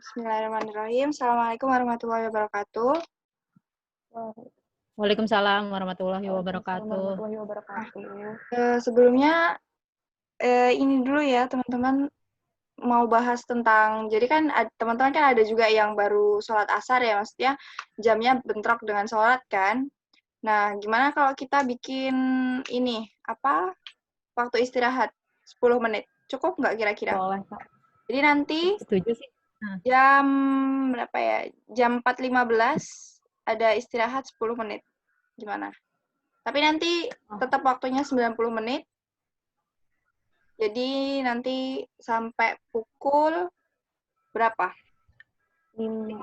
Bismillahirrahmanirrahim. Assalamualaikum warahmatullahi wabarakatuh. Waalaikumsalam warahmatullahi wabarakatuh. Sebelumnya ini dulu ya teman-teman, mau bahas tentang, jadi kan teman-teman kan ada juga yang baru sholat asar ya, maksudnya jamnya bentrok dengan sholat kan. Nah, gimana kalau kita bikin ini, waktu istirahat 10 menit? Cukup nggak kira-kira? Boleh, Kak. Jadi nanti Setuju sih. jam berapa ya? Jam 4.15 ada istirahat 10 menit. Gimana? Tapi nanti tetap waktunya 90 menit. Jadi nanti sampai pukul berapa? 5.15.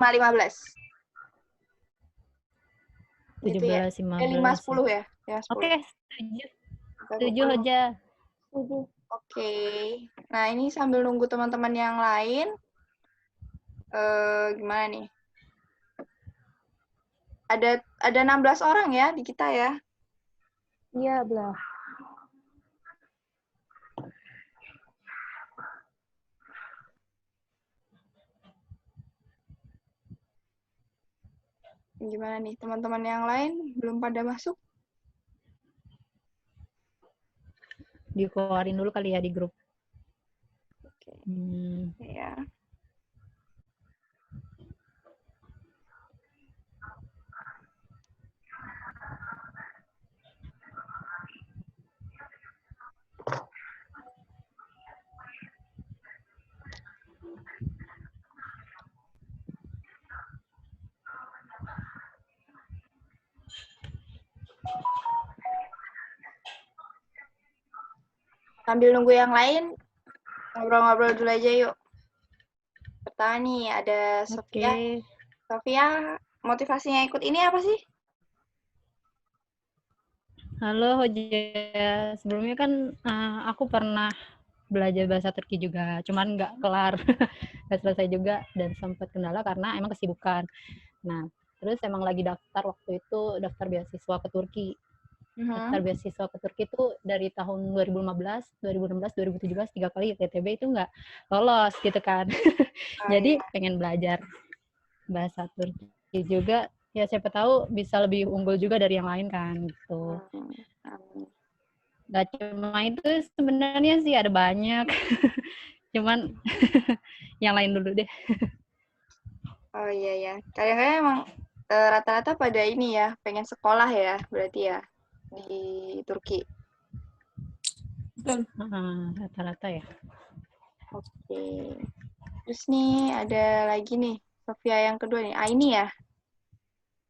Itu ya. 17.15 5.10 ya. Oke, setuju. Setuju 5.10. aja. Oke. Nah, ini sambil nunggu teman-teman yang lain. Gimana nih? Ada 16 orang ya di kita ya. Iya, belah. Gimana nih teman-teman yang lain belum pada masuk? Dikeluarin dulu kali ya di grup. Oke. Hmm. Ya. Sambil nunggu yang lain, ngobrol-ngobrol dulu aja yuk. Pertama nih, ada Sofia. Oke. Sofia, motivasinya ikut ini apa sih? Halo Hoja. Sebelumnya kan aku pernah belajar bahasa Turki juga, cuman nggak kelar, nggak selesai juga dan sempat kendala karena emang kesibukan. Nah, terus emang lagi daftar waktu itu daftar beasiswa ke Turki. Daftar beasiswa ke Turki itu dari tahun 2015, 2016, 2017 3 kali ITTB itu nggak lolos gitu kan. Jadi pengen belajar bahasa Turki juga ya, siapa tahu bisa lebih unggul juga dari yang lain kan gitu. Gak cuma itu sebenarnya sih, ada banyak. Cuman yang lain dulu deh. Oh iya ya. Kalian emang rata-rata pada ini ya, pengen sekolah ya, berarti ya di Turki. Betul. Rata-rata ya. Oke. Terus nih ada lagi nih, Sofia yang kedua nih. Aini ya.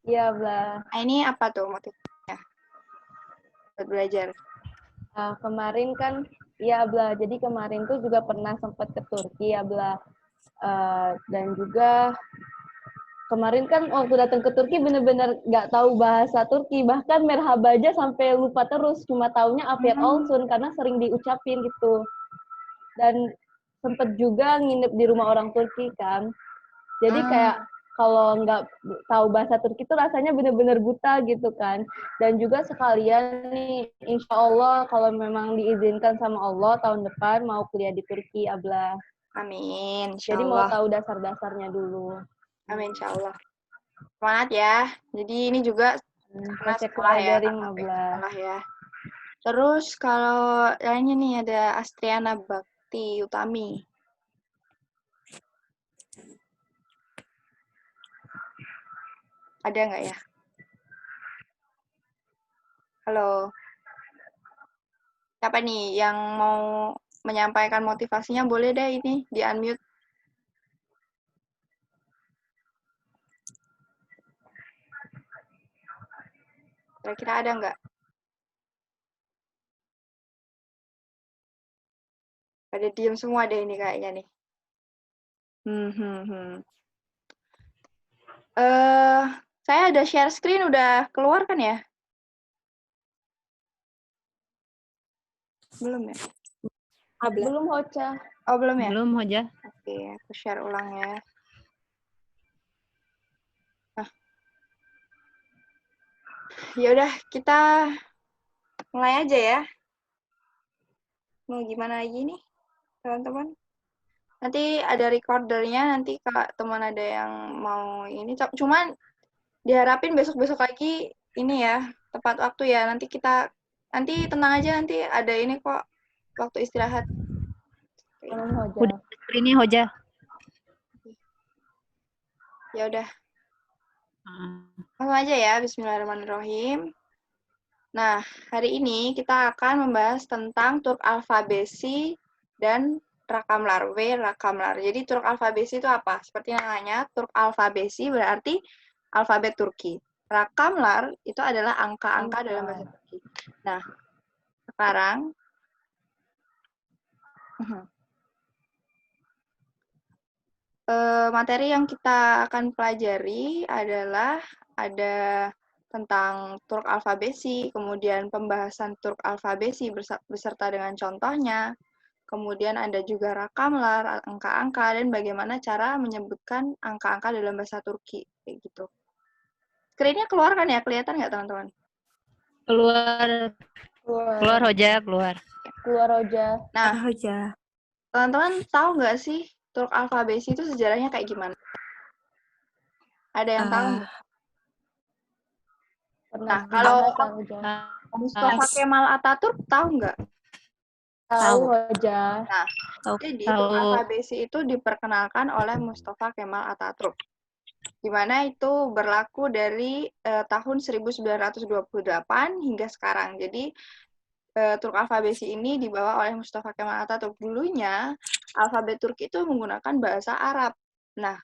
Iya, belah. Aini apa tuh motifnya buat belajar? Kemarin kan, ya belah. Jadi kemarin tuh juga pernah sempat ke Turki ya belah. Dan juga kemarin kan waktu datang ke Turki bener-bener nggak tahu bahasa Turki. Bahkan merhaba aja sampai lupa terus. Cuma taunya Afiyat Olsun karena sering diucapin gitu. Dan sempet juga nginep di rumah orang Turki kan. Jadi kayak kalau nggak tahu bahasa Turki itu rasanya bener-bener buta gitu kan. Dan juga sekalian nih, insya Allah kalau memang diizinkan sama Allah tahun depan mau kuliah di Turki, Abla. Amin, Jadi mau insyaallah. tahu dasar-dasarnya dulu. Amin, insyaallah. Semangat ya. Jadi ini juga karena sekolah ya, sekolah ya. Terus kalau lainnya nih ada Astriana Bakti Utami. Ada nggak ya? Halo. Siapa nih yang mau menyampaikan motivasinya? Boleh deh ini di-unmute. Kira-kira ada nggak? Pada diem semua deh ini kayaknya nih. Saya ada share screen, udah keluar kan ya? Belum ya? Belum, Hoca. Oh, belum ya? Belum Hoja. Oke, aku share ulang ya. Nah. Ya udah, kita mulai aja ya. Mau gimana lagi nih, teman-teman? Nanti ada recordernya, nanti kalau teman ada yang mau ini, cuman diharapin besok-besok lagi ini ya, tepat waktu ya. Nanti tenang aja, nanti ada ini kok, waktu istirahat. Hoja. Udah screennya Hoja. Ya udah. Langsung aja ya, bismillahirrahmanirrahim. Nah, hari ini kita akan membahas tentang Turk alfabesi dan rakamlar, rakamlar. Jadi Turk alfabesi itu apa? Seperti namanya, Turk alfabesi berarti alfabet Turki. Rakamlar itu adalah angka-angka dalam bahasa Turki. Nah, sekarang materi yang kita akan pelajari adalah ada tentang Turk alfabesi, kemudian pembahasan Turk alfabesi beserta dengan contohnya, kemudian ada juga rakamlar, angka-angka, dan bagaimana cara menyebutkan angka-angka dalam bahasa Turki, kayak gitu. Screen-nya keluar kan ya? Kelihatan nggak teman-teman? Keluar Hoja, keluar. Keluar Hoja. Nah, teman-teman tahu nggak sih Turk alfabesi itu sejarahnya kayak gimana? Ada yang tahu nggak? Nah, kalau Mustafa Kemal Atatürk tahu nggak? Tahu Hoja. Nah, jadi Turk alfabesi itu diperkenalkan oleh Mustafa Kemal Atatürk, di mana itu berlaku dari tahun 1928 hingga sekarang. Jadi Turk alfabesi ini dibawa oleh Mustafa Kemal Atatürk. Dulunya alfabet Turki itu menggunakan bahasa Arab. Nah,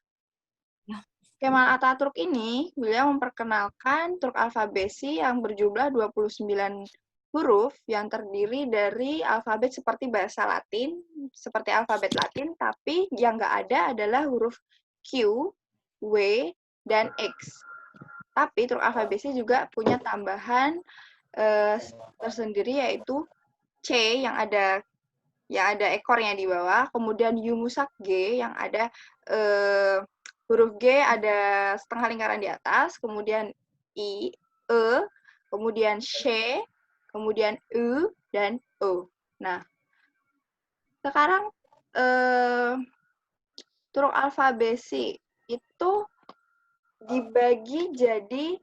Kemal Atatürk ini, beliau memperkenalkan Turk alfabesi yang berjumlah 29 huruf yang terdiri dari alfabet seperti bahasa Latin, seperti alfabet Latin, tapi yang nggak ada adalah huruf Q, W, dan X. Tapi Turk alfabesi juga punya tambahan tersendiri yaitu C yang ada ekornya di bawah, kemudian Yumusak G yang ada huruf G ada setengah lingkaran di atas, kemudian I, E, kemudian Sh, kemudian U, dan O. Nah, sekarang Turk alfabesi itu dibagi jadi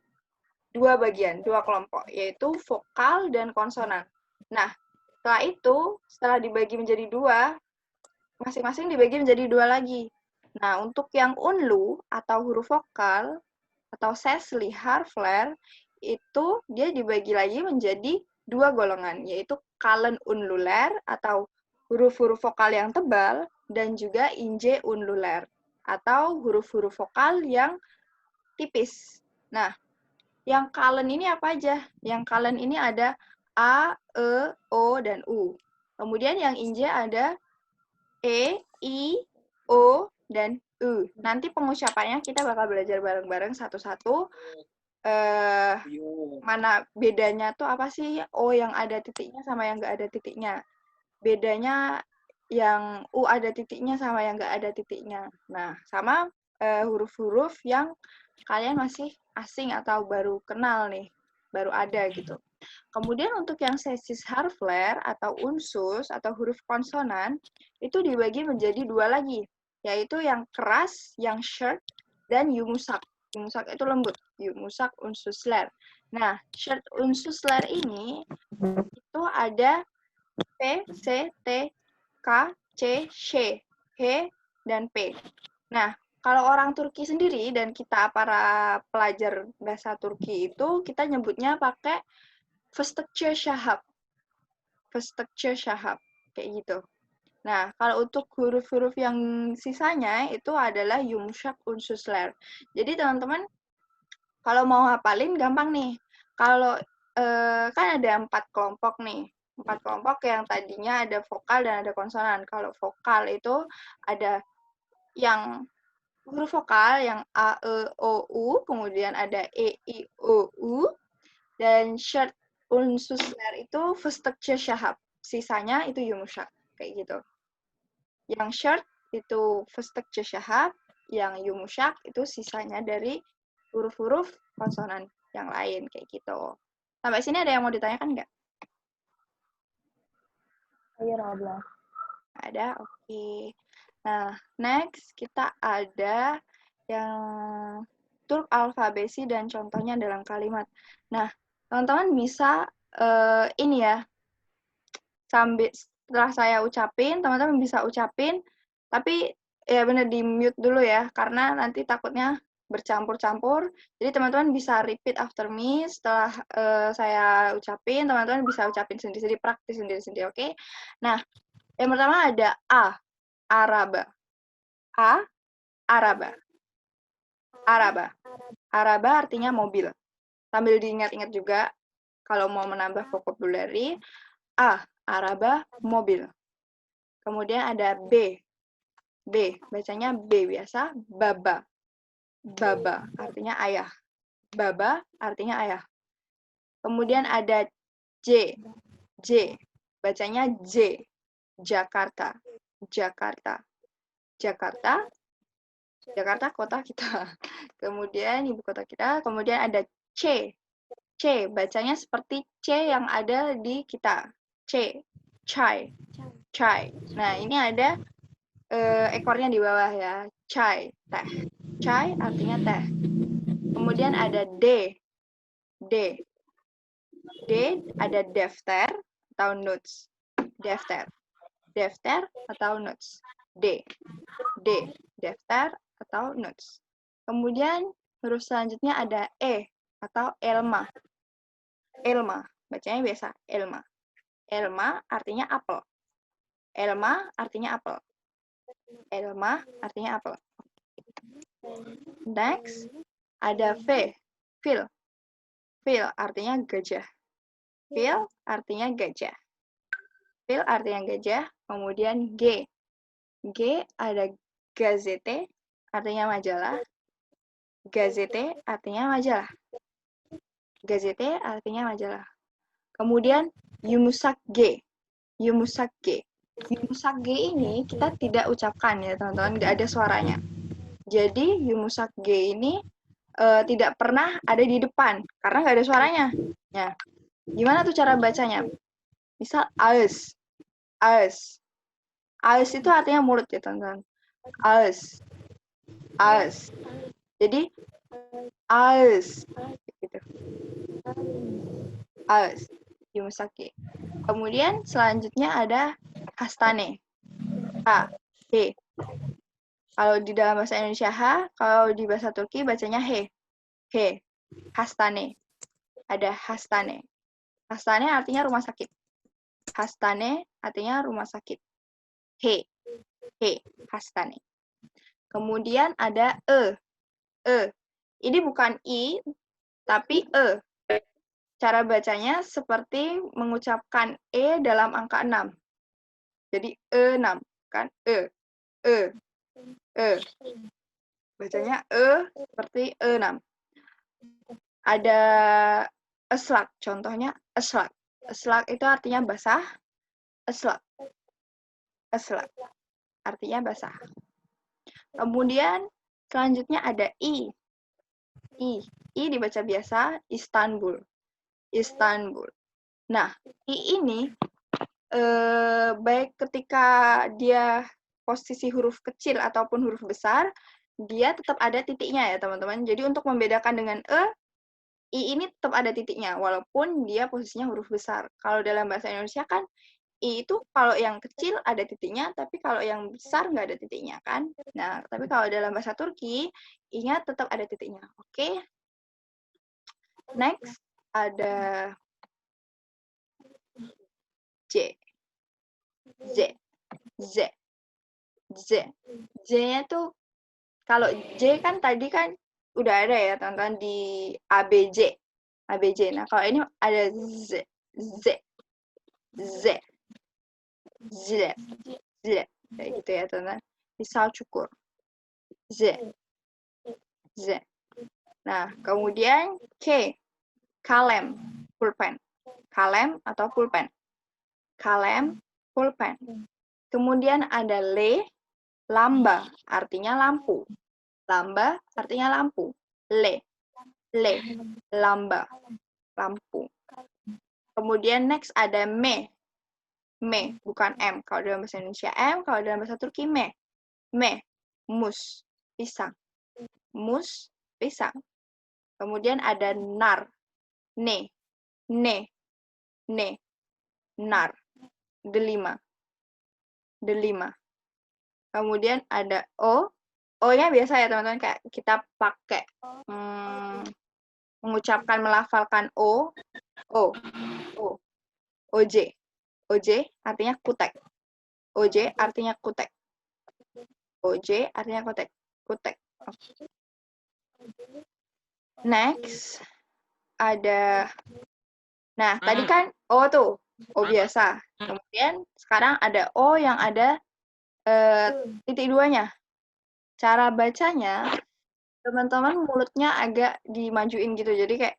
dua bagian, dua kelompok, yaitu vokal dan konsonan. Nah, setelah dibagi menjadi dua, masing-masing dibagi menjadi dua lagi. Nah, untuk yang unlu atau huruf vokal atau sesli harfler itu dia dibagi lagi menjadi dua golongan, yaitu kalın unluler atau huruf-huruf vokal yang tebal dan juga ince unluler atau huruf-huruf vokal yang tipis. Nah, yang kalın ini apa aja? Yang kalın ini ada A, E, O, dan U. Kemudian yang ince ada E, I, O, dan U. Nanti pengucapannya kita bakal belajar bareng-bareng satu-satu. Mana bedanya tuh apa sih O yang ada titiknya sama yang nggak ada titiknya. Bedanya yang U ada titiknya sama yang nggak ada titiknya. Nah, sama huruf-huruf yang kalian masih asing atau baru kenal nih, baru ada gitu. Kemudian untuk yang sesis harfler atau unsus atau huruf konsonan itu dibagi menjadi dua lagi, yaitu yang keras, yang short, dan yumusak. Yumusak itu lembut, yumusak unsusler. Nah, short unsusler ini itu ada P, C, T, K, C, Sh, H, dan P. Nah, kalau orang Turki sendiri dan kita para pelajar bahasa Turki itu kita nyebutnya pakai Fıstıkçı Şahap. Fıstıkçı Şahap. Kayak gitu. Nah, kalau untuk huruf-huruf yang sisanya itu adalah yumuşak unsusler. Jadi teman-teman kalau mau hafalin gampang nih. Kalau kan ada 4 kelompok nih. 4 kelompok yang tadinya ada vokal dan ada konsonan. Kalau vokal itu ada yang huruf vokal yang A, E, O, U, kemudian ada E, I, O, U, dan short unsusler itu fıstıkçı şahap. Sisanya itu yumuşak, kayak gitu. Yang short itu fıstıkçı şahap, yang yumuşak itu sisanya dari huruf-huruf konsonan yang lain, kayak gitu. Sampai sini ada yang mau ditanyakan nggak? Ayo, Rabla. Ada, oke. Nah, next kita ada yang Turk alfabesi dan contohnya dalam kalimat. Nah, teman-teman bisa ini ya, sambil setelah saya ucapin, teman-teman bisa ucapin, tapi ya bener di mute dulu ya, karena nanti takutnya bercampur-campur. Jadi teman-teman bisa repeat after me setelah saya ucapin, teman-teman bisa ucapin sendiri-sendiri, praktis sendiri-sendiri, oke? Nah, yang pertama ada A, Araba. A, Araba. Araba. Araba artinya mobil. Sambil diingat-ingat juga, kalau mau menambah vocabulary, A, Araba, mobil. Kemudian ada B. B, bacanya B biasa, baba. Baba, artinya ayah. Baba, artinya ayah. Kemudian ada J. J, bacanya J. Jakarta. Jakarta. Jakarta. Jakarta kota kita. Kemudian ibu kota kita. Kemudian ada C. C, bacanya seperti C yang ada di kita. C. Chai. Chai. Nah, ini ada ekornya di bawah ya. Chai, teh. Chai artinya teh. Kemudian ada D. D. D ada daftar atau notes. Daftar. Daftar atau notes. D. D. Daftar atau notes. Kemudian huruf selanjutnya ada E atau Elma. Elma. Bacanya biasa. Elma. Elma artinya apel. Elma artinya apel. Elma artinya apel. Next, ada V. Phil. Phil artinya gajah. Phil artinya gajah. Phil artinya gajah. Kemudian G. G ada gazete, artinya majalah. Gazete artinya majalah. Gazete artinya majalah. Kemudian Yumusak G. Yumusak G. Yumusak G ini kita tidak ucapkan ya teman-teman, nggak ada suaranya. Jadi Yumusak G ini tidak pernah ada di depan karena nggak ada suaranya. Ya, gimana tuh cara bacanya? Misal aes, aes, aes itu artinya mulut ya teman-teman. Aes, aes. Jadi aes, gitu. Aes, Yumusaki. Kemudian selanjutnya ada hastane. H, he. Kalau di dalam bahasa Indonesia H, kalau di bahasa Turki bacanya he. He, hastane. Ada hastane. Hastane artinya rumah sakit. Hastane artinya rumah sakit. He, hastane. Kemudian ada e. E. Ini bukan i, tapi e. Cara bacanya seperti mengucapkan e dalam angka 6. Jadi E6 kan e. Bacanya e seperti E6. Ada eslak, contohnya eslak. Eslak itu artinya basah. Eslak. Eslak. Artinya basah. Kemudian selanjutnya ada I. I dibaca biasa Istanbul. Istanbul. Nah, I ini baik ketika dia posisi huruf kecil ataupun huruf besar, dia tetap ada titiknya ya teman-teman. Jadi untuk membedakan dengan I ini tetap ada titiknya, walaupun dia posisinya huruf besar. Kalau dalam bahasa Indonesia kan, I itu kalau yang kecil ada titiknya, tapi kalau yang besar nggak ada titiknya kan. Nah, tapi kalau dalam bahasa Turki, I-nya tetap ada titiknya. Oke? Next, ada J. Z. Z. Z. Z-nya tuh, kalau J kan tadi kan udah ada ya teman-teman di ABJ. ABJ. Nah, kalau ini ada Z. Z. Z. Z. Z. Kayak gitu ya teman-teman. Misal cukur. Z. Z. Nah, kemudian K. Kalem. Pulpen. Kalem atau pulpen. Kalem, pulpen. Kemudian ada le. Lamba. Artinya lampu. Lamba artinya lampu. Le. Lamba. Lampu. Kemudian next ada me. Me, bukan M. Kalau dalam bahasa Indonesia M, kalau dalam bahasa Turki me. mus, pisang. Mus, pisang. Kemudian ada nar, ne, nar, delima. Kemudian ada O-nya biasa ya teman-teman, kayak kita pakai mengucapkan, melafalkan O, OJ. OJ artinya kutek. OJ artinya kutek. OJ artinya kutek. Next, ada, nah tadi kan O tuh, O biasa. Kemudian sekarang ada O yang ada titik duanya. Cara bacanya, teman-teman mulutnya agak dimajuin gitu. Jadi kayak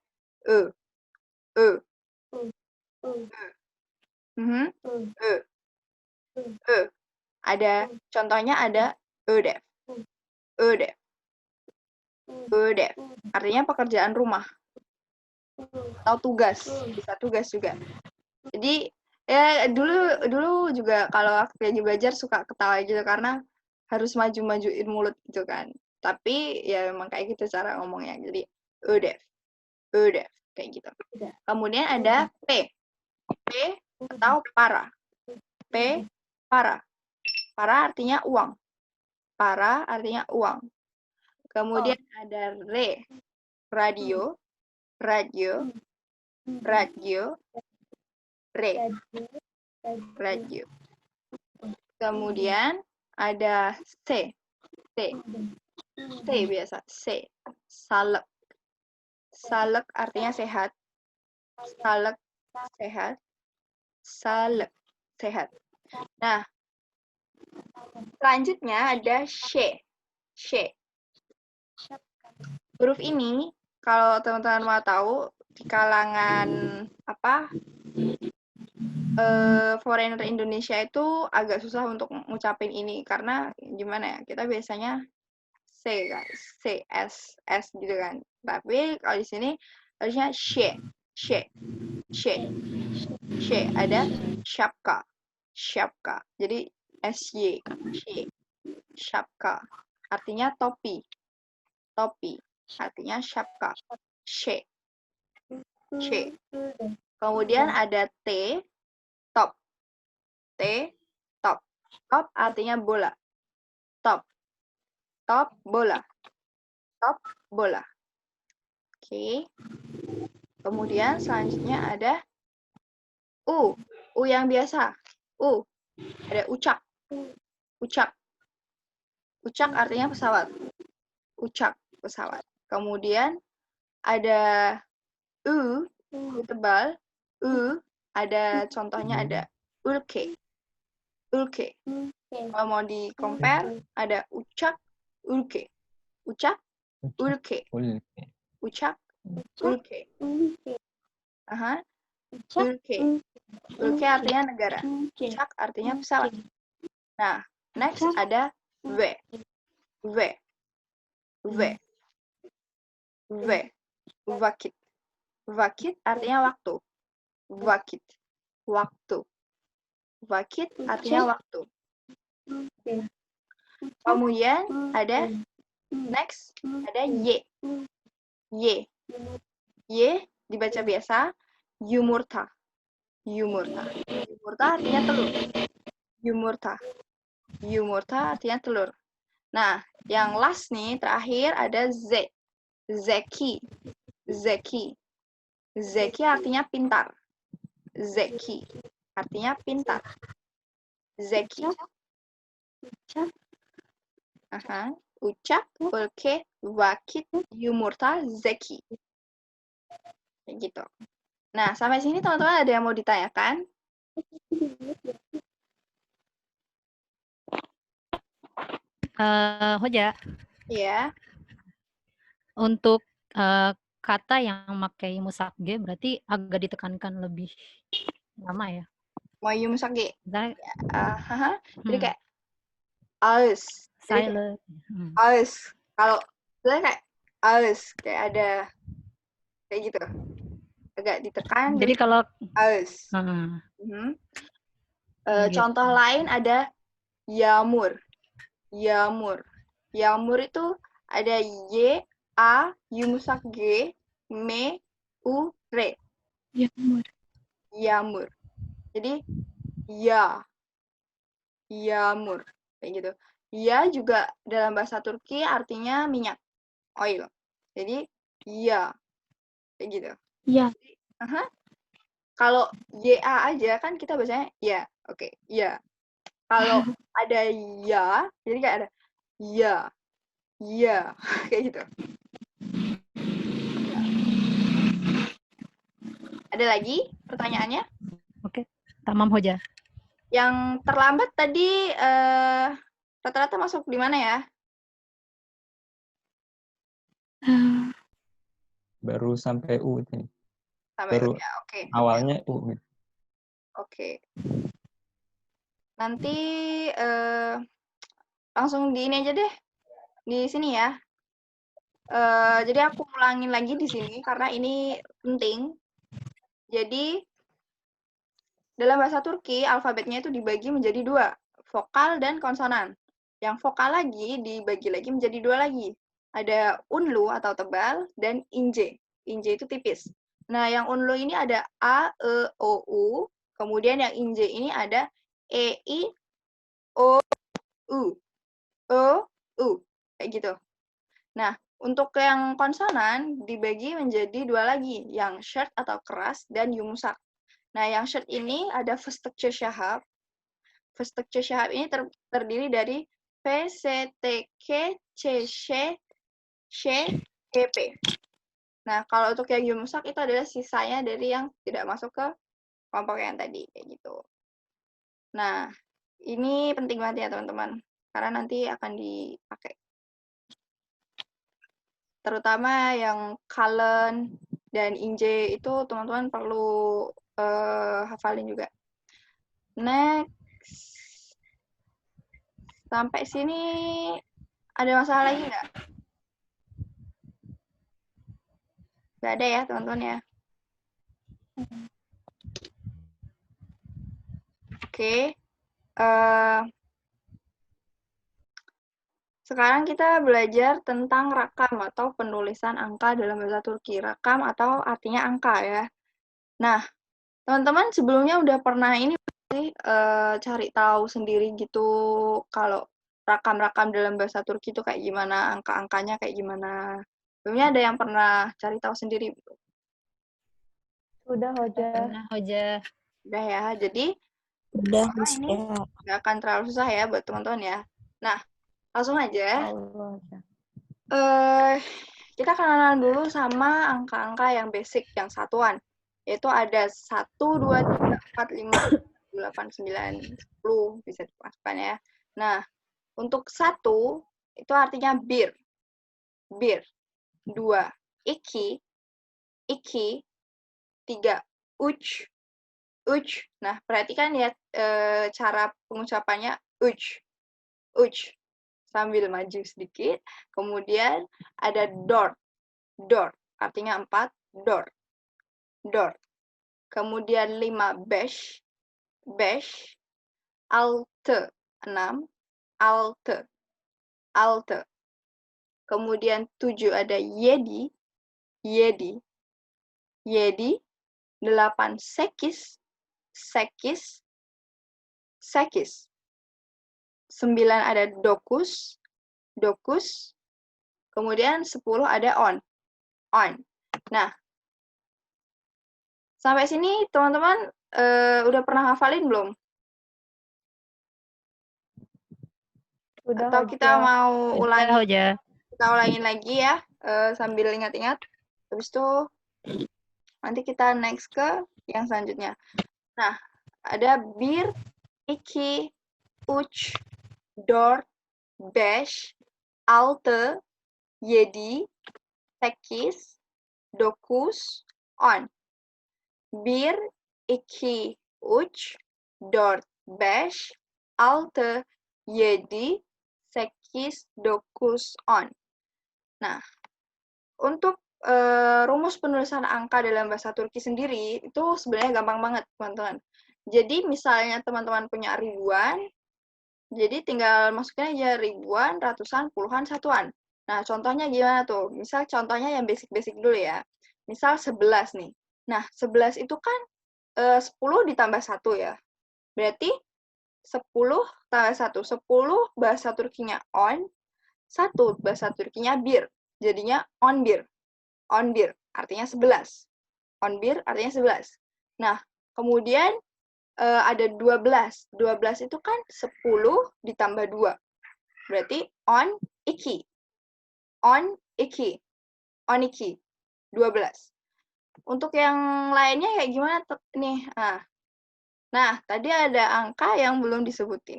Ada contohnya, ada ödev. Artinya pekerjaan rumah atau tugas, bisa tugas juga. Jadi ya dulu juga kalau aku lagi belajar suka ketawa gitu karena harus maju-majuin mulut gitu kan. Tapi ya memang kayak gitu cara ngomongnya. Jadi ödev kayak gitu. Kemudian ada P atau para. P, para. Para artinya uang. Kemudian ada radio. Kemudian ada C biasa, C. Salek artinya sehat. Sehat. Nah, selanjutnya ada she. Huruf ini kalau teman-teman mau tahu di kalangan foreigner Indonesia itu agak susah untuk ngucapin ini karena gimana ya, kita biasanya C kan, S gitu kan. Tapi kalau di sini harusnya she. Ada syapka. Jadi SY, syapka. Artinya topi. Artinya syapka. She. Kemudian ada T, top. Top artinya bola. Top, bola. Oke. Kemudian selanjutnya ada U yang biasa. Ada ucak. Ucak artinya pesawat. Kemudian ada U tebal. Ada contohnya, ada ulke. Kalau mau di compare ada ucak, ulke. Ucak, ulke. Ulke artinya negara. Ucak artinya pesawat. Nah, next ada V. Vakit artinya waktu. Vakit artinya waktu. Kemudian ada next ada Y. Dibaca biasa yumurta. Yumurta artinya telur. Yumurta artinya telur. Nah, yang last nih, terakhir ada Z. Zeki artinya pintar. Zeki. Ucak, ulke, vakit, yumurta, zeki. Kayak gitu. Nah, sampai sini teman-teman ada yang mau ditanyakan? Hoja. Iya. Untuk kata yang memakai musakge berarti agak ditekankan lebih lama ya. Mau musakge. Jadi kayak aus. Silent. Aus. Kalau kayak aus, kayak ada kayak gitu. Agak ditekan. Jadi kalau aus. Gitu. Contoh lain ada yamur. Yamur. Yamur itu ada Y, A, yumusak G, me, U, re. Yamur. Yamur. Jadi ya, yamur kayak gitu. Ya juga dalam bahasa Turki artinya minyak, oil. Jadi ya kayak gitu. Ya. Aha. Kalau YA aja kan kita bacanya ya, oke, ya. Kalau ada ya, jadi kayak ada ya, ya, kayak gitu. Ada lagi pertanyaannya? Oke, tamam Hoja. Yang terlambat tadi rata-rata masuk di mana ya? Baru sampai U ini. Sampai Baru ya, oke. awalnya U gitu. Oke. Nanti langsung di ini aja deh. Di sini ya. Jadi aku ulangin lagi di sini karena ini penting. Jadi dalam bahasa Turki alfabetnya itu dibagi menjadi dua, vokal dan konsonan. Yang vokal lagi dibagi lagi menjadi dua lagi. Ada unlu atau tebal dan ince. Ince itu tipis. Nah, yang unlu ini ada a, e, o, u. Kemudian yang ince ini ada e, i, o, u. O, u. Kayak gitu. Nah, untuk yang konsonan dibagi menjadi dua lagi, yang short atau keras dan yumsak. Nah, yang short ini ada Fıstıkçı Şahap. Fıstıkçı Şahap ini terdiri dari P, C, T, K, C, Ş, Ş, G, P. Nah, kalau untuk yang yumsak itu adalah sisanya dari yang tidak masuk ke kelompok yang tadi, kayak gitu. Nah, ini penting banget ya, teman-teman. Karena nanti akan dipakai. Terutama yang kalen dan inje itu teman-teman perlu hafalin juga. Next. Sampai sini ada masalah lagi nggak? Nggak ada ya, teman-teman ya? Oke. Sekarang kita belajar tentang rakam atau penulisan angka dalam bahasa Turki. Rakam atau artinya angka ya. Nah, teman-teman sebelumnya udah pernah ini cari tahu sendiri gitu kalau rakam-rakam dalam bahasa Turki itu kayak gimana, angka-angkanya kayak gimana. Sebelumnya ada yang pernah cari tahu sendiri? Sudah, Hoja. Nah, Hoja. Udah ya, jadi Udah, ini nggak akan terlalu susah ya buat teman-teman ya. Nah, langsung aja. Allah. Kita kenalan dulu sama angka-angka yang basic, yang satuan. Yaitu ada 1, 2, 3, 4, 5, 8, 9, 10 bisa dimasukkan ya. Nah, untuk 1 itu artinya bir. Bir. 2, iki. Iki. 3, uch. Uch. Nah, perhatikan ya cara pengucapannya uch. Uch. Sambil maju sedikit. Kemudian ada door. Door. Artinya 4. Door. Door. Kemudian 5, besh. Besh. Alte. 6. Alte. Alte. Kemudian 7 ada yedi. Yedi. Yedi. 8, sekis. Sekis. Sekis. 9 ada dokus. Dokus. Kemudian 10 ada on. On. Nah, sampai sini teman-teman udah pernah hafalin belum? Sudah, Atau kita Hoja. mau Udah, Hoja. kita ulangin lagi ya sambil ingat-ingat. Habis itu nanti kita next ke yang selanjutnya. Nah, ada bir, iki, uç, dört, beş, altı, yedi, sekiz, dokuz, on. Bir, iki, uç, dört, beş, altı, yedi, sekiz, dokuz, on. Nah, untuk rumus penulisan angka dalam bahasa Turki sendiri itu sebenarnya gampang banget, teman-teman. Jadi misalnya teman-teman punya ribuan, Jadi tinggal masukin aja ribuan, ratusan, puluhan, satuan. Nah, contohnya gimana tuh? Misal contohnya yang basic-basic dulu ya. Misal 11 nih. Nah, 11 itu kan 10 ditambah 1 ya. Berarti 10 tambah 1. 10 bahasa Turkinya on, 1 bahasa Turkinya bir. Jadinya on bir. On bir artinya 11. On bir artinya 11. Nah, kemudian ada 12. 12 itu kan 10 ditambah 2. Berarti on iki. On iki. On iki. 12. Untuk yang lainnya kayak gimana nih? Nah, tadi ada angka yang belum disebutin,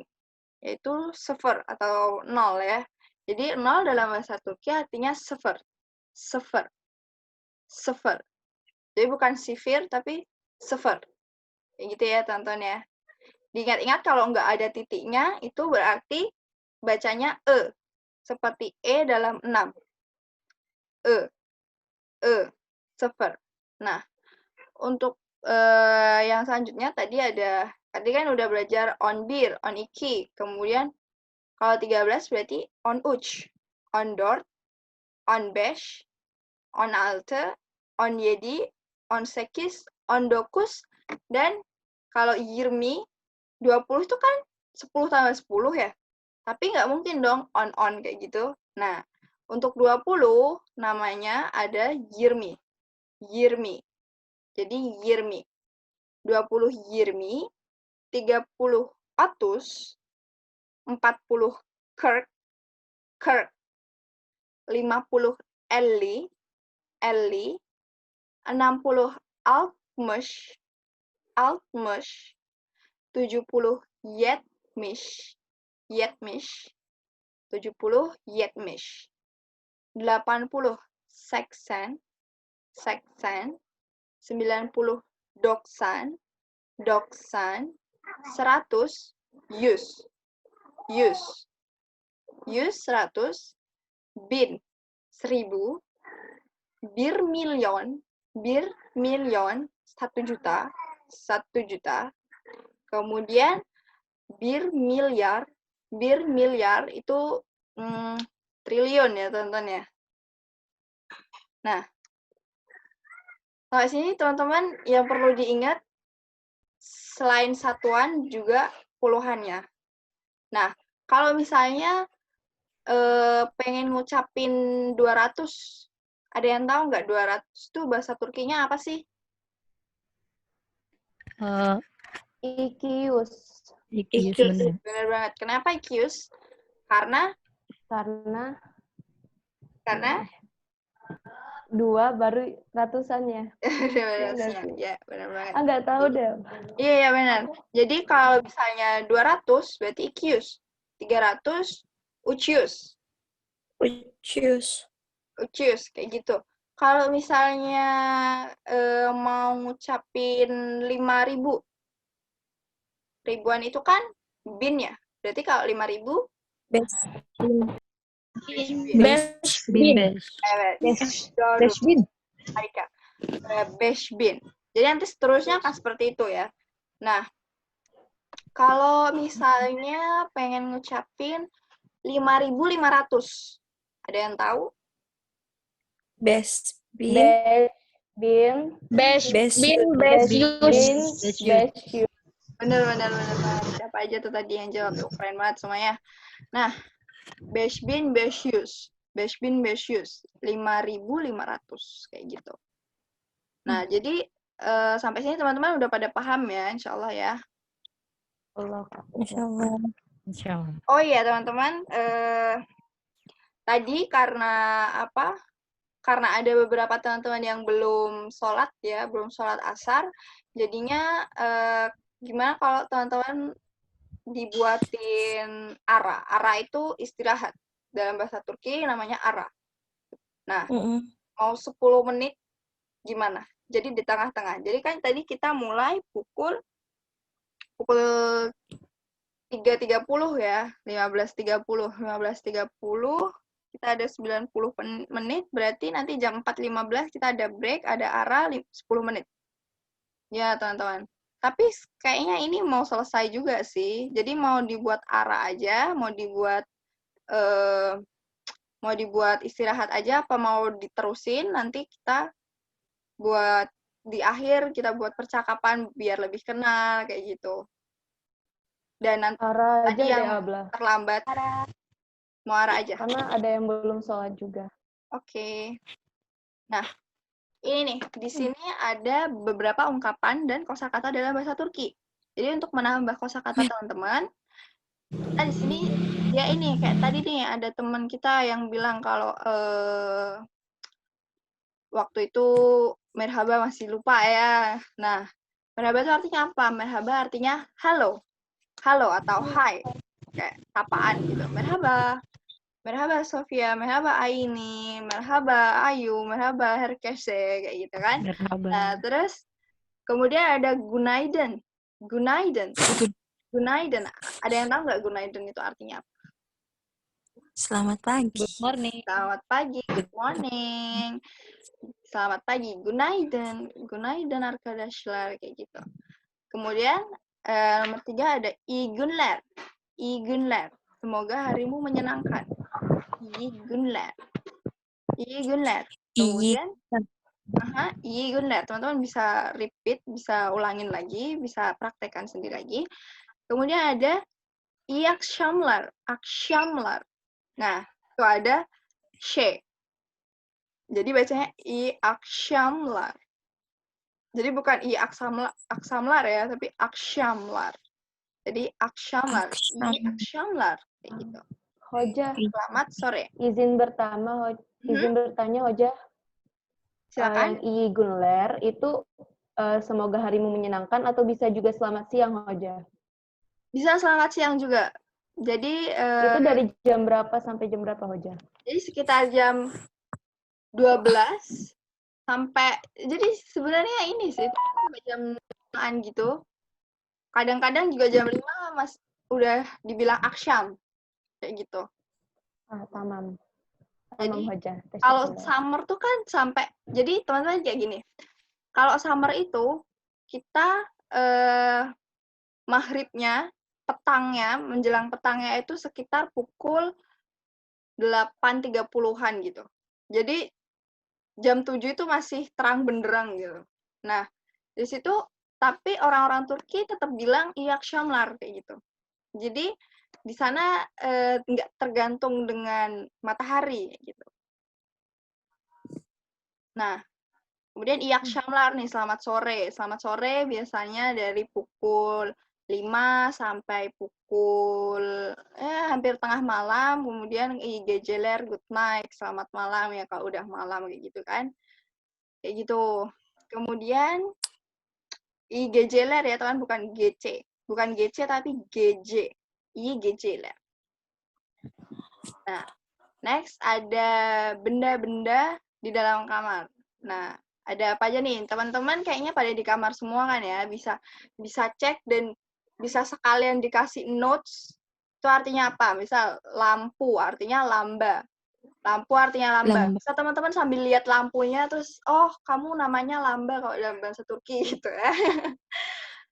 yaitu 0 atau 0 ya. Jadi 0 dalam bahasa Turki artinya 0. 0. 0. Jadi bukan sifir, tapi 0. Kayak gitu ya, teman-teman ya. Diingat-ingat kalau nggak ada titiknya, itu berarti bacanya E. Seperti E dalam 6. E. 0. Nah, untuk yang selanjutnya tadi kan udah belajar on bir, on iki. Kemudian kalau 13 berarti on uç, on dört, on beş, on altı, on yedi, on sekiz, on dokuz, dan kalau 20 itu kan 10 tambah 10 ya. Tapi nggak mungkin dong on kayak gitu. Nah, untuk 20 namanya ada 20. 20. Jadi 20. 20 20, 30 atus, 40 kırk, 50 elli, 60 altmış, 70 yetmiş, 70, 80, 80, 90, 90, 100, 100, 100, 1000, 1000, 1 milyon, 1 juta, 1 juta. Kemudian 1 miliar, 1 miliar itu triliun ya teman-teman ya. Nah, sampai sini teman-teman yang perlu diingat, selain satuan juga puluhannya. Nah, kalau misalnya pengen ngucapin 200, ada yang tahu nggak 200 itu bahasa Turkinya apa sih? Ikius. Ikius bener. Benar banget. Kenapa ikius? Karena 2 baru ratusannya. ya, benar banget. Nggak tahu deh. Iya, benar. Jadi kalau misalnya 200 berarti ikius. 300 ucius. Ucius kayak gitu. Kalau misalnya mau ngucapin 5.000, ribuan itu kan bin ya. Berarti kalau 5.000 Beşbin. Jadi nanti seterusnya akan seperti itu ya. Nah, kalau misalnya pengen ngucapin 5.500, ada yang tahu? Bener banget. Siapa aja tuh tadi yang jawab? Tuh, keren banget semuanya. Nah, Beşbin 500, 5.500 kayak gitu. Nah, jadi sampai sini teman-teman udah pada paham ya, insya Allah ya. Insya Allah. Oh iya teman-teman, tadi karena apa? Karena ada beberapa teman-teman yang belum sholat ya, belum sholat asar, jadinya gimana kalau teman-teman dibuatin ara. Ara itu istirahat. Dalam bahasa Turki namanya ara. Nah, mau 10 menit gimana? Jadi di tengah-tengah. Jadi kan tadi kita mulai pukul 3.30 ya, 15.30 kita ada 90 menit, berarti nanti jam 4.15 kita ada break, ada ara 10 menit. Ya, teman-teman. Tapi kayaknya ini mau selesai juga sih. Jadi mau dibuat ara aja, mau dibuat istirahat aja, apa mau diterusin nanti kita buat di akhir kita buat percakapan biar lebih kenal kayak gitu. Dan nanti Ara aja tadi deh, yang Abla. terlambat mau ara aja. Karena ada yang belum sholat juga. Oke. Nah, ini nih, di sini ada beberapa ungkapan dan kosakata dalam bahasa Turki. Jadi untuk menambah kosakata teman-teman, kita di sini ya ini kayak tadi nih ada teman kita yang bilang kalau waktu itu merhaba masih lupa ya. Nah, merhaba itu artinya apa? Merhaba artinya halo. Halo atau hai. Kayak sapaan gitu. Merhaba. Merhaba Sofia, merhaba Aini, merhaba Ayu, merhaba Herkese, kayak gitu kan. Merhaba. Nah, terus kemudian ada Gunaiden. Gunaiden. Gunaiden. Ada yang tahu nggak Gunaiden itu artinya apa? Selamat pagi. Good morning. Selamat pagi, good morning. Selamat pagi, Gunaiden. Gunaiden arkadaşlar, kayak gitu. Kemudian nomor 3 ada iyi günler. İyi günler. Semoga harimu menyenangkan. İyi günler. İyi günler. Kemudian iyi günler. Teman-teman bisa repeat, bisa ulangin lagi, bisa praktekkan sendiri lagi. Kemudian ada iyi akşamlar. Akşamlar. Nah, itu ada ş. Jadi bacanya iyi akşamlar. Jadi bukan iyi akşamlar ya, tapi akşamlar. Jadi akşamlar, iyi akşamlar kayak gitu. Hoja, Selamat sore. izin bertanya Hoja. Silakan. Yang iyi günler itu semoga harimu menyenangkan atau bisa juga selamat siang Hoja? Bisa selamat siang juga. Jadi Itu dari jam berapa sampai jam berapa Hoja? jadi sekitar jam 12 sampai, jadi sebenarnya ini sih sampai jam 5-an gitu. Kadang-kadang juga jam 5 Mas udah dibilang aksyam kayak gitu. Tamam. Jadi Tamam Hoja. kalau summer tuh kan sampai, jadi teman-teman kayak gini. Kalau summer itu kita maghribnya, petangnya, menjelang petangnya itu sekitar pukul 8.30-an gitu. Jadi jam 7 itu masih terang benderang gitu. Nah, di situ tapi orang-orang Turki tetap bilang iyi akşamlar kayak gitu. Jadi di sana nggak tergantung dengan matahari gitu. Nah, kemudian iyi akşamlar nih, selamat sore. Selamat sore biasanya dari pukul 5 sampai pukul hampir tengah malam. Kemudian iyi geceler, good night, selamat malam ya kalau udah malam kayak gitu kan. Kayak gitu. Kemudian iyi geceler ya teman, bukan GC. Bukan GC tapi GJ. Iyi geceler. Nah, next ada benda-benda di dalam kamar. Nah, ada apa aja nih? Teman-teman kayaknya pada di kamar semua kan ya, bisa cek dan bisa sekalian dikasih notes. Itu artinya apa? Misal lampu artinya lamba. Lampu artinya lamba. Bisa teman-teman sambil lihat lampunya terus, oh kamu namanya lamba kalau dalam bahasa Turki gitu ya.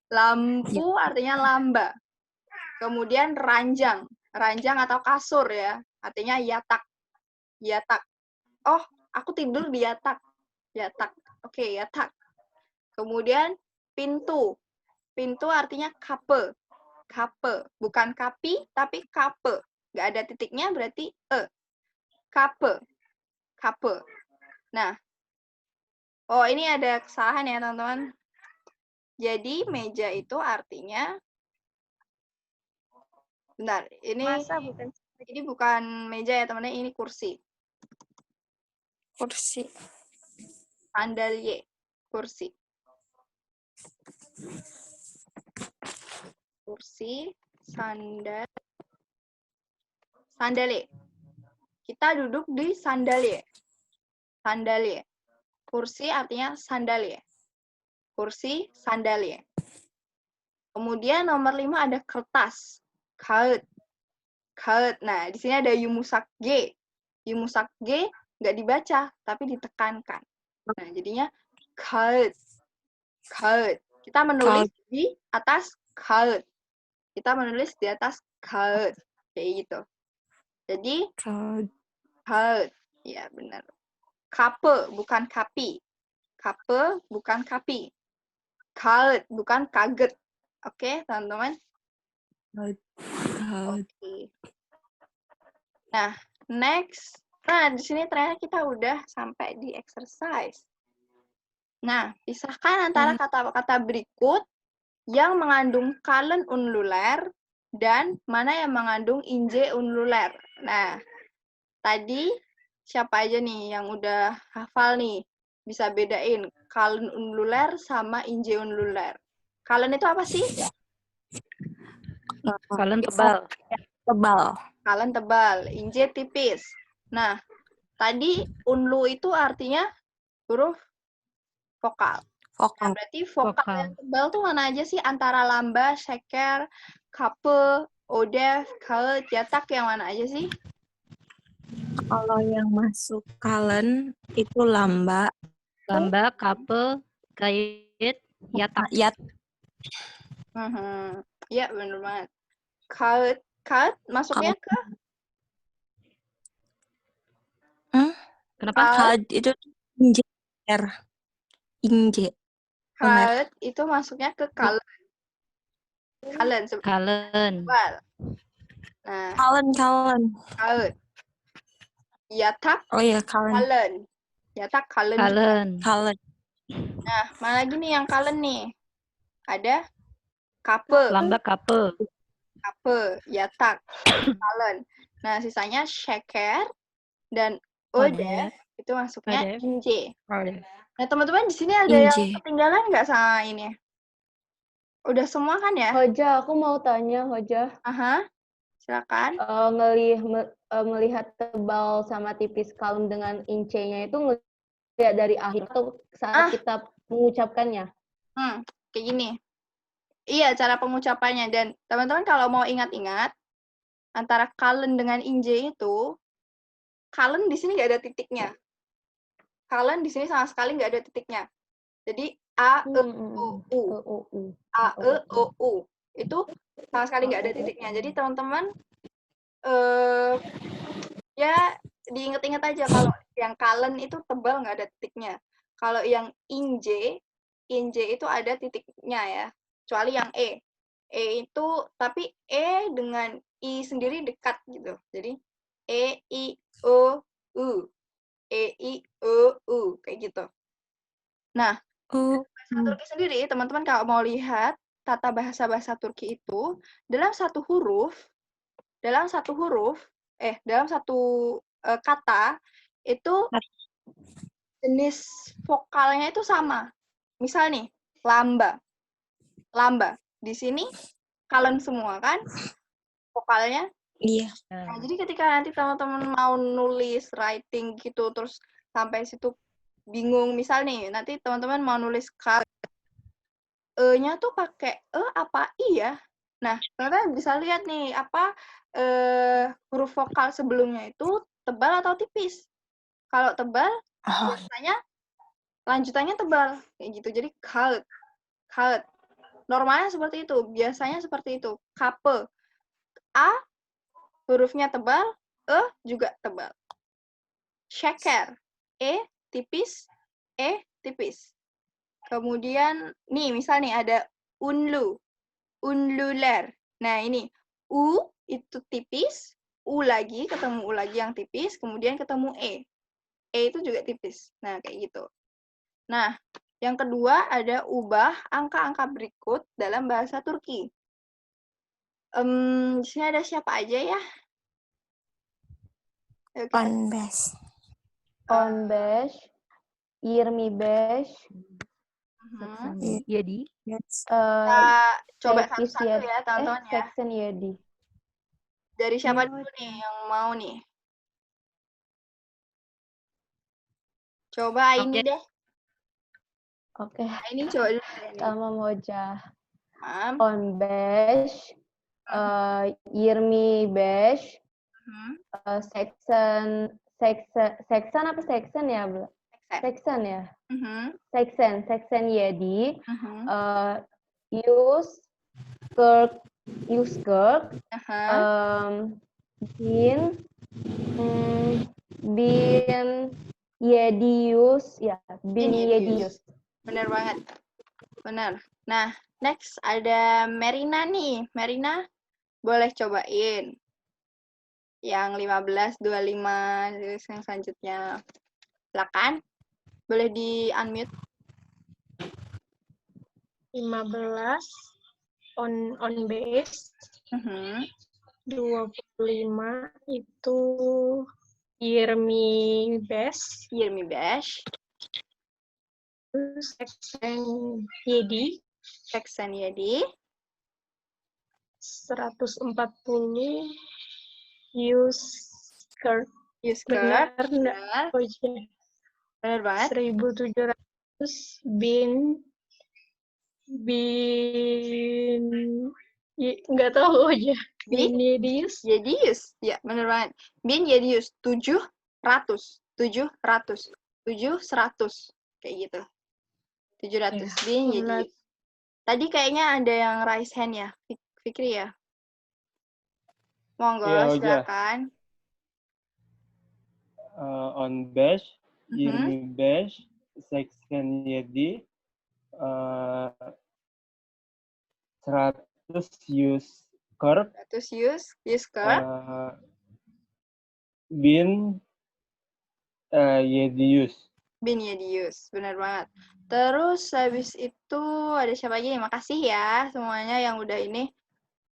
Lampu artinya lamba. Kemudian ranjang. Ranjang atau kasur ya. Artinya yatak. Yatak. Oh, aku tidur di yatak. Yatak. Oke, yatak. Kemudian pintu. Pintu artinya kape. Kape. Bukan kapi, tapi kape. Nggak ada titiknya berarti e. Kape. Kape. Nah. Oh, ini ada kesalahan ya, teman-teman. Jadi, meja itu artinya bentar, ini bukan meja ya, teman-teman, ini kursi. Kursi. Sandalye. Kursi. Kursi, sandalye. Kita duduk di sandalye. Sandalye. Kursi artinya sandalye. Kursi, sandalye. Kemudian nomor 5 ada kertas. Kağıt. Kağıt. Nah, di sini ada yumusak G. Yumusak G nggak dibaca, tapi ditekankan. Nah, jadinya kağıt. Kağıt. Kita menulis di atas kalt. Kita menulis di atas kalt. Kayak gitu. Jadi, kalt. Ya, benar. Kape, bukan kapi. Kape, bukan kapi. Kalt, bukan kaget. Oke, teman-teman? Oke. Nah, next. Nah, di sini ternyata kita udah sampai di exercise. Nah, pisahkan antara kata-kata berikut yang mengandung kalen unluler dan mana yang mengandung inje unluler. Nah, tadi siapa aja nih yang udah hafal nih? Bisa bedain kalen unluler sama inje unluler. Kalen itu apa sih? Kalian tebal. Kalen tebal, inje tipis. Nah, tadi unlu itu artinya huruf vokal. Nah, berarti vokal yang tebal tuh mana aja sih? Antara lamba, sheker, kape, odef, kalt, yatak yang mana aja sih? Kalau yang masuk kalen itu lamba, kape, kait, yatak. Ya, bener banget. Kalt masuknya ke Kenapa? Kalt itu inje. Inje. kalt itu masuknya ke kalen. Kalen. Tebal. Nah, Kalen. kalt. Yatak, Oh iya, kalen. kalen. Yatak, kalen. Kalen. Nah, mana lagi nih yang kalen nih? Ada kape. Lamba kape. Kape, yatak, kalen. Nah, sisanya sheker dan odef itu masuknya inje. Nah, teman-teman di sini ada yang ketinggalan nggak sama ini? Udah semua kan ya? Hoja, aku mau tanya, Hoja. Aha, silakan. Melihat tebal sama tipis kalem dengan ince-nya itu ngelihat dari akhir atau saat kita mengucapkannya? Kayak gini. Iya, cara pengucapannya. Dan teman-teman kalau mau ingat-ingat, antara kalen dengan inje itu, kalen di sini nggak ada titiknya. Kalen di sini sama sekali nggak ada titiknya. Jadi A, E, O, U. A, E, O, U. Itu sama sekali nggak ada titiknya. Jadi teman-teman ya diinget-inget aja kalau yang kalen itu tebal nggak ada titiknya. Kalau yang inje itu ada titiknya ya. Kecuali yang E. E itu, tapi E dengan I sendiri dekat gitu. Jadi E, I, O, U. E, I, O, U. Kayak gitu. Nah, bahasa Turki sendiri, teman-teman kalau mau lihat tata bahasa-bahasa Turki itu, dalam satu kata, itu jenis vokalnya itu sama. Misal nih, lamba. Lamba. Di sini kalen semua kan vokalnya. Iya. Nah, jadi ketika nanti teman-teman mau nulis writing gitu terus sampai situ bingung, misal nih nanti teman-teman mau nulis kalen, E-nya tuh pakai E apa I ya? Nah, teman-teman bisa lihat nih apa huruf vokal sebelumnya itu tebal atau tipis. Kalau tebal biasanya lanjutannya tebal kayak gitu. Jadi kalt. Normalnya seperti itu, biasanya seperti itu. Kape. A hurufnya tebal, E juga tebal. Sheker. E tipis, E tipis. Kemudian nih misal nih ada unlu. Unluler. Nah, ini U itu tipis, U lagi ketemu U lagi yang tipis, kemudian ketemu E. E itu juga tipis. Nah, kayak gitu. Nah, yang kedua ada ubah angka-angka berikut dalam bahasa Turki. Di sini ada siapa aja ya? Onbeş, 25, Yedi. Kita coba satu-satu ya, teman-teman ya. 87. Dari siapa dulu nih yang mau nih? Coba ini deh. Oke. Ini coba dulu. Sama Moja. 15, 25, section apa section ya, Bla? Seksen ya. Mhm, Seksen Yedi. mhm, Use Kirk. aha. Bin. Bin Yedius. Ya, Bin Yedius. Bener banget. Bener. Nah, next ada Merina nih. Merina, boleh cobain. Yang 15, 25, terus yang selanjutnya. Silakan. Boleh di-unmute. 15 on base, Mhm, 25 itu Yermi Best, Yermi Bash, terus Seksen Yedi, Seksen Yedi, 140 Yusker. Yusker. Benar enggak? Benar. Oh iya. Bener banget. 1700 bin nggak tahu aja. Bin Yedius. Yedius. Ya, bener banget. Bin Yedius. 700. 700. 700. Kayak gitu. 700. Ya, Bin benar. Yedius. Tadi kayaknya ada yang raise hand ya. Fikri ya? Monggo, Iya, Hoja. silakan. On Bash, Mhm. Yirmi Bash, Seksen Yedi, 100 use curve, 100 Yusker. bin Yedius. Bin Yedius. Bener banget. Terus habis itu ada siapa lagi nih? Makasih ya semuanya yang udah ini.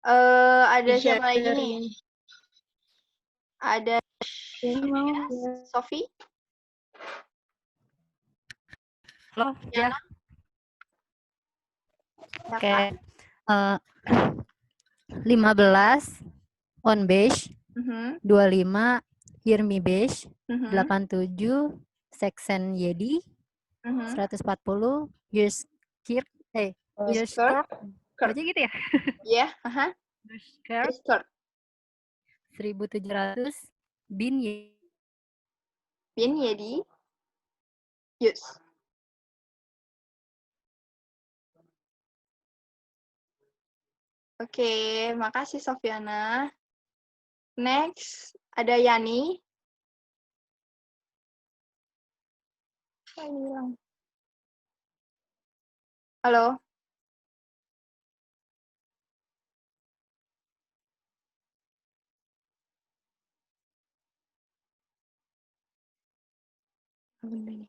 Ada siapa lagi nih? Ada Sofi. Halo, Ya. ya. Oke. Oke. 15 on base, 25 Hirmi Beige, 87 Seksen Yedi, 140 Yurskirk, Yurskirk, baca gitu ya? Iya, aha. Yurskirk, Yusker. 1700 Bin Bin Yedi. Yus. Oke, makasih Sofiana. Next, ada Yani. Hilang. Halo. Apa benda ini?